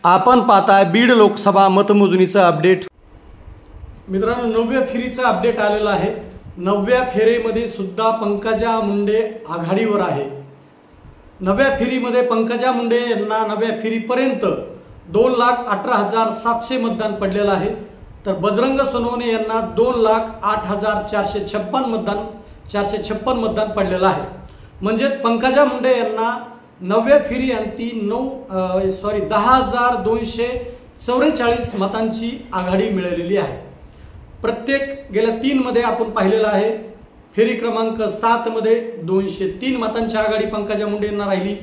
आपण पाहताय बीड लोकसभा मतमोजणीचं अपडेट। मित्रांनो, 9व्या फेरीचा अपडेट आलेला आहे। 9व्या फेरीमध्ये सुद्धा पंकजा मुंडे आघाडीवर आहे। 9व्या फेरीमध्ये पंकजा मुंडे यांना 9व्या फेरीपर्यंत 2,18,700 मतदान पडलेलं आहे, तर बजरंग सोनवणे यांना 2,08,456 मतदान पडलेलं आहे। म्हणजेच पंकजा मुंडे यांना 9व्या फेरी अंती 10,244 मतांची आघाडी मिळालेली आहे। प्रत्येक गेल्या 3 मध्ये आपण पाहिलेलं आहे। फेरी क्रमांक 7 मध्ये 203 मतांची आघाडी पंकजा मुंडे यांना राहिली।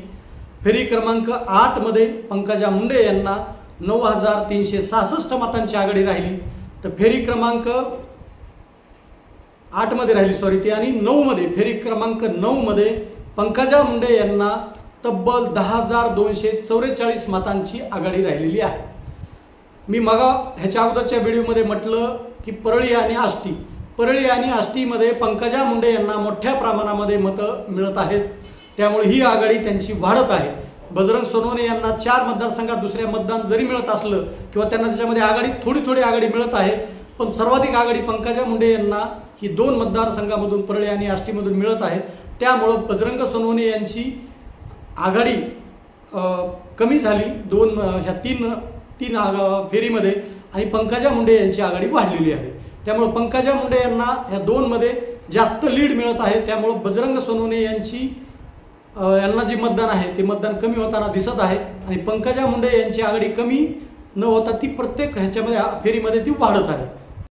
फेरी क्रमांक 8 मध्ये पंकजा मुंडे यांना 9,366 मतांची आघाडी राहिली। तर फेरी क्रमांक 8 मध्ये राहिली ती, आणि 9 मध्ये फेरी क्रमांक 9 मध्ये पंकजा मुंडे यांना तब्बल 10,244 मतांची आघाडी राहिलेली आहे। मी मग ह्याच्या अगोदरच्या व्हिडिओमध्ये म्हटलं की परळी आणि आष्टीमध्ये पंकजा मुंडे यांना मोठ्या प्रमाणामध्ये मतं मिळत आहेत, त्यामुळे ही आघाडी त्यांची वाढत आहे। बजरंग सोनवणे यांना 4 मतदारसंघात दुसऱ्या मतदान जरी मिळत असलं किंवा त्यांना त्याच्यामध्ये आघाडी थोडी आघाडी मिळत आहे, पण सर्वाधिक आघाडी पंकजा मुंडे यांना ही 2 मतदारसंघामधून परळी आणि आष्टीमधून मिळत आहे। त्यामुळे बजरंग सोनवणे यांची आघाडी कमी झाली ह्या तीन फेरीमध्ये, आणि पंकजा मुंडे यांची आघाडी वाढलेली आहे। त्यामुळे पंकजा मुंडे यांना ह्या 2 मध्ये जास्त लीड मिळत आहे। त्यामुळे बजरंग सोनवणे यांना जे मतदान आहे ते मतदान कमी होताना दिसत आहे, आणि पंकजा मुंडे यांची आघाडी कमी न होता ती प्रत्येक ह्याच्यामध्ये फेरीमध्ये ती वाढत आहे।